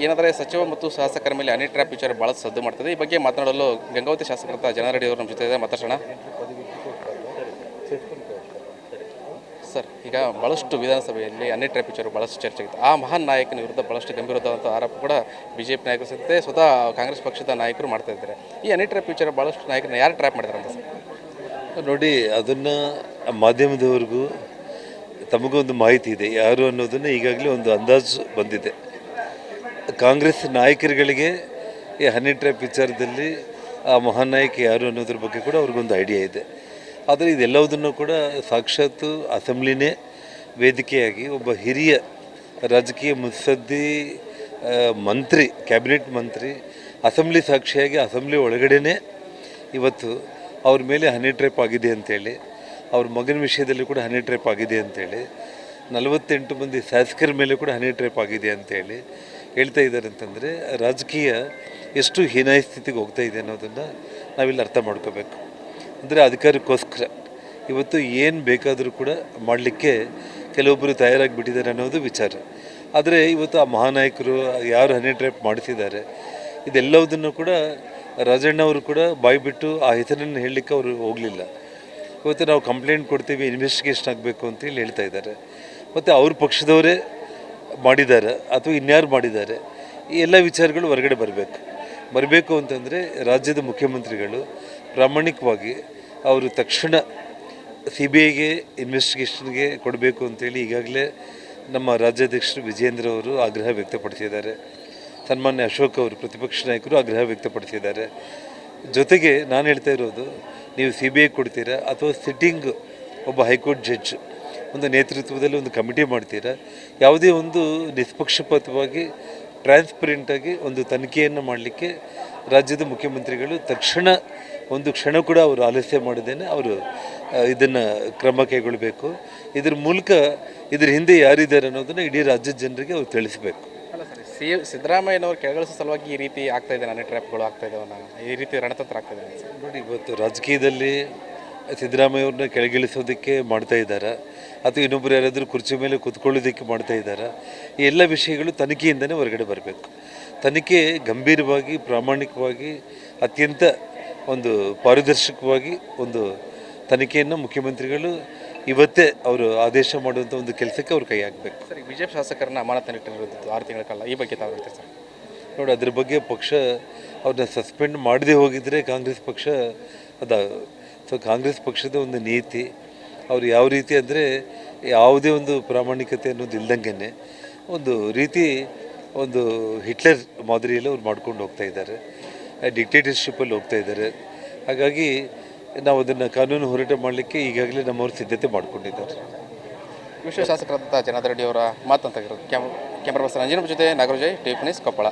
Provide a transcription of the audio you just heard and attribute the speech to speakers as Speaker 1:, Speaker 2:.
Speaker 1: ಏನಾದರೆ ಸಚಿವ ಮತ್ತು ಶಾಸಕರ ಮೇಲೆ ಹನಿ ಟ್ರ್ಯಾಪ್ ವಿಚಾರ ಭಾಳ ಸದ್ದು ಮಾಡ್ತದೆ. ಈ ಬಗ್ಗೆ ಮಾತನಾಡಲು ಗಂಗಾವತಿ ಶಾಸಕರಂತ ಜನಾರೆಡ್ಡಿ ಅವರು ನಮ್ಮ ಜೊತೆ ಇದೆ, ಮಾತಾಡೋಣ. ಸರ್, ಈಗ ಭಾಳಷ್ಟು ವಿಧಾನಸಭೆಯಲ್ಲಿ ಹನಿ ಟ್ರ್ಯಾಪ್ ವಿಚಾರ ಭಾಳಷ್ಟು ಚರ್ಚೆ ಆಗಿತ್ತು. ಆ ಮಹಾನ್ ನಾಯಕನ ವಿರುದ್ಧ ಭಾಳಷ್ಟು ಗಂಭೀರವಾದಂಥ ಆರೋಪ ಕೂಡ BJP ನಾಯಕರು ಸೇರಿದಂತೆ ಸ್ವತಃ ಕಾಂಗ್ರೆಸ್ ಪಕ್ಷದ ನಾಯಕರು ಮಾಡ್ತಾ ಇದ್ದಾರೆ. ಈ ಹನಿ ಟ್ರ್ಯಾಪ್ ವಿಚಾರ ಭಾಳಷ್ಟು ನಾಯಕರನ್ನ ಯಾರು ಟ್ರ್ಯಾಪ್ ಮಾಡಿದ್ದಾರೆ ಅಂತ ಸರ್?
Speaker 2: ನೋಡಿ, ಅದನ್ನು ಮಾಧ್ಯಮದವರೆಗೂ ತಮಗೊಂದು ಮಾಹಿತಿ ಇದೆ ಯಾರು ಅನ್ನೋದನ್ನು ಈಗಾಗಲೇ ಒಂದು ಅಂದಾಜು ಬಂದಿದೆ. ಕಾಂಗ್ರೆಸ್ ನಾಯಕರುಗಳಿಗೆ ಈ ಹನಿ ಟ್ರ್ಯಾಪ್ ವಿಚಾರದಲ್ಲಿ ಆ ಮಹಾನ್ ನಾಯಕ ಯಾರು ಅನ್ನೋದ್ರ ಬಗ್ಗೆ ಕೂಡ ಅವ್ರಿಗೊಂದು ಐಡಿಯಾ ಇದೆ. ಆದರೆ ಇದೆಲ್ಲವುದನ್ನು ಕೂಡ ಸಾಕ್ಷಾತ್ತು ಅಸೆಂಬ್ಲಿನೇ ವೇದಿಕೆಯಾಗಿ ಒಬ್ಬ ಹಿರಿಯ ರಾಜಕೀಯ ಮುತ್ಸದ್ದಿ ಮಂತ್ರಿ, ಕ್ಯಾಬಿನೆಟ್ ಮಂತ್ರಿ ಅಸೆಂಬ್ಲಿ ಸಾಕ್ಷಿಯಾಗಿ ಅಸೆಂಬ್ಲಿ ಒಳಗಡೆನೇ ಇವತ್ತು ಅವ್ರ ಮೇಲೆ ಹನಿ ಟ್ರ್ಯಾಪ್ ಆಗಿದೆ ಅಂತೇಳಿ, ಅವ್ರ ಮಗನ ವಿಷಯದಲ್ಲಿ ಕೂಡ ಹನಿ ಟ್ರ್ಯಾಪ್ ಆಗಿದೆ ಅಂತೇಳಿ, 48 ಮಂದಿ ಶಾಸಕರ ಮೇಲೆ ಕೂಡ ಹನಿ ಟ್ರ್ಯಾಪ್ ಆಗಿದೆ ಅಂತೇಳಿ ಹೇಳ್ತಾ ಇದ್ದಾರೆ. ಅಂತಂದರೆ ರಾಜಕೀಯ ಎಷ್ಟು ಹೀನಾಯ ಸ್ಥಿತಿಗೆ ಹೋಗ್ತಾ ಇದೆ ಅನ್ನೋದನ್ನು ನಾವಿಲ್ಲಿ ಅರ್ಥ ಮಾಡ್ಕೋಬೇಕು. ಅಂದರೆ ಅಧಿಕಾರಕ್ಕೋಸ್ಕರ ಇವತ್ತು ಏನು ಬೇಕಾದರೂ ಕೂಡ ಮಾಡಲಿಕ್ಕೆ ಕೆಲವೊಬ್ಬರು ತಯಾರಾಗಿಬಿಟ್ಟಿದ್ದಾರೆ ಅನ್ನೋದು ವಿಚಾರ. ಆದರೆ ಇವತ್ತು ಆ ಮಹಾನಾಯಕರು ಯಾರು ಹನಿ ಟ್ರ್ಯಾಪ್ ಮಾಡಿಸಿದ್ದಾರೆ ಇದೆಲ್ಲವುದನ್ನು ಕೂಡ ರಾಜಣ್ಣವರು ಕೂಡ ಬಾಯ್ಬಿಟ್ಟು ಆ ಹೆಸರನ್ನು ಹೇಳಲಿಕ್ಕೆ ಅವರು ಹೋಗಲಿಲ್ಲ. ಇವತ್ತು ನಾವು ಕಂಪ್ಲೇಂಟ್ ಕೊಡ್ತೀವಿ, ಇನ್ವೆಸ್ಟಿಗೇಷನ್ ಆಗಬೇಕು ಅಂತೇಳಿ ಹೇಳ್ತಾ ಇದ್ದಾರೆ. ಮತ್ತು ಅವ್ರ ಪಕ್ಷದವರೇ ಮಾಡಿದ್ದಾರೆ ಅಥವಾ ಇನ್ಯಾರು ಮಾಡಿದ್ದಾರೆ, ಈ ಎಲ್ಲ ವಿಚಾರಗಳು ಹೊರಗಡೆ ಬರಬೇಕು ಅಂತಂದರೆ ರಾಜ್ಯದ ಮುಖ್ಯಮಂತ್ರಿಗಳು ಪ್ರಾಮಾಣಿಕವಾಗಿ ಅವರು ತಕ್ಷಣ CBIಗೆ ಇನ್ವೆಸ್ಟಿಗೇಷನ್ಗೆ ಕೊಡಬೇಕು ಅಂತೇಳಿ ಈಗಾಗಲೇ ನಮ್ಮ ರಾಜ್ಯಾಧ್ಯಕ್ಷರು ವಿಜಯೇಂದ್ರ ಅವರು ಆಗ್ರಹ ವ್ಯಕ್ತಪಡಿಸಿದ್ದಾರೆ. ಸನ್ಮಾನ್ಯ ಅಶೋಕ್ ಅವರು ಪ್ರತಿಪಕ್ಷ ನಾಯಕರು ಆಗ್ರಹ ವ್ಯಕ್ತಪಡಿಸಿದ್ದಾರೆ. ಜೊತೆಗೆ ನಾನು ಹೇಳ್ತಾ ಇರೋದು, ನೀವು CBI ಕೊಡ್ತೀರಾ ಅಥವಾ ಸಿಟ್ಟಿಂಗ್ ಒಬ್ಬ ಹೈಕೋರ್ಟ್ ಜಡ್ಜ್ ಒಂದು ನೇತೃತ್ವದಲ್ಲಿ ಒಂದು ಕಮಿಟಿ ಮಾಡ್ತೀರಾ, ಯಾವುದೇ ಒಂದು ನಿಷ್ಪಕ್ಷಪಾತವಾಗಿ ಟ್ರಾನ್ಸ್ಪರೆಂಟಾಗಿ ಒಂದು ತನಿಖೆಯನ್ನು ಮಾಡಲಿಕ್ಕೆ ರಾಜ್ಯದ ಮುಖ್ಯಮಂತ್ರಿಗಳು ತಕ್ಷಣ ಒಂದು ಕ್ಷಣ ಕೂಡ ಅವರು ಆಲಸ್ಯ ಮಾಡದೇನೆ ಅವರು ಇದನ್ನು ಕ್ರಮ ಕೈಗೊಳ್ಳಬೇಕು. ಇದರ ಮೂಲಕ ಇದ್ರ ಹಿಂದೆ ಯಾರಿದ್ದಾರೆ ಅನ್ನೋದನ್ನು ಇಡೀ ರಾಜ್ಯದ ಜನರಿಗೆ ಅವ್ರು ತಿಳಿಸಬೇಕು.
Speaker 1: ಅಲ್ಲ ಸರ್, ಸಿದ್ದರಾಮಯ್ಯನವರು ಕೆಳಗಿಳಿಸೋ ಸಲುವಾಗಿ ಈ ರೀತಿ ಆಗ್ತಾ ಇದೆ, ಹನಿ ಟ್ರ್ಯಾಪ್ಗಳು ಆಗ್ತಾ ಇದ್ದಾವೆ, ಈ ರೀತಿ ರಣತಂತ್ರ ಆಗ್ತಾ ಇದೆ
Speaker 2: ನೋಡಿ. ಇವತ್ತು ರಾಜಕೀಯದಲ್ಲಿ ಸಿದ್ದರಾಮಯ್ಯವ್ರನ್ನ ಕೆಳಗಿಳಿಸೋದಕ್ಕೆ ಮಾಡ್ತಾ ಇದ್ದಾರೆ ಅಥವಾ ಇನ್ನೊಬ್ಬರು ಯಾರಾದರೂ ಕುರ್ಚಿ ಮೇಲೆ ಕೂತ್ಕೊಳ್ಳೋದಕ್ಕೆ ಮಾಡ್ತಾ ಇದ್ದಾರೆ. ಈ ಎಲ್ಲ ವಿಷಯಗಳು ತನಿಖೆಯಿಂದನೇ ಹೊರಗಡೆ ಬರಬೇಕು. ತನಿಖೆ ಗಂಭೀರವಾಗಿ, ಪ್ರಾಮಾಣಿಕವಾಗಿ, ಅತ್ಯಂತ ಒಂದು ಪಾರದರ್ಶಕವಾಗಿ ಒಂದು ತನಿಖೆಯನ್ನು ಮುಖ್ಯಮಂತ್ರಿಗಳು ಇವತ್ತೇ ಅವರು ಆದೇಶ ಮಾಡುವಂಥ ಒಂದು ಕೆಲಸಕ್ಕೆ ಅವ್ರು ಕೈ ಹಾಕಬೇಕು.
Speaker 1: ಸರ್, BJP ಶಾಸಕರನ್ನ ಅಮಾನತಿನಲ್ಲಿಟ್ಟಿರೋದು 6 ತಿಂಗಳ ಕಾಲ, ಈ ಬಗ್ಗೆ ತಾವು ಹೇಳ್ತೀವಿ ಸರ್?
Speaker 2: ನೋಡಿ, ಅದ್ರ ಬಗ್ಗೆ ಪಕ್ಷ ಅವ್ರನ್ನ ಸಸ್ಪೆಂಡ್ ಮಾಡದೆ ಹೋಗಿದ್ದರೆ ಕಾಂಗ್ರೆಸ್ ಪಕ್ಷ ಸೊ ಕಾಂಗ್ರೆಸ್ ಪಕ್ಷದ ಒಂದು ನೀತಿ ಅವರು ಯಾವ ರೀತಿ ಅಂದರೆ ಯಾವುದೇ ಒಂದು ಪ್ರಾಮಾಣಿಕತೆ ಅನ್ನೋದು ಇಲ್ದಂಗೆ ಒಂದು ರೀತಿ ಒಂದು ಹಿಟ್ಲರ್ ಮಾದರಿಯಲ್ಲಿ ಅವ್ರು ಮಾಡ್ಕೊಂಡು ಹೋಗ್ತಾ ಇದ್ದಾರೆ, ಡಿಕ್ಟೇಟರ್ಶಿಪ್ಪಲ್ಲಿ ಹೋಗ್ತಾ ಇದ್ದಾರೆ. ಹಾಗಾಗಿ ನಾವು ಅದನ್ನು ಕಾನೂನು ಹೋರಾಟ ಮಾಡಲಿಕ್ಕೆ ಈಗಾಗಲೇ ನಮ್ಮವರು ಸಿದ್ಧತೆ ಮಾಡಿಕೊಂಡಿದ್ದಾರೆ.
Speaker 1: ವಿಶ್ವ ಶಾಸಕರಾದಂಥ ಜನಾರ್ದನ್ ರೆಡ್ಡಿ ಅವರ ಮಾತಂತಾಗಿರೋದು. ಕ್ಯಾಮ್ರಾ ಪರ್ಸನ್ ಅಂಜನಪ್ಪ ಜೊತೆ ನಾಗರಾಜ್, TV ನ್ಯೂಸ್, ಕೊಪ್ಪಳ.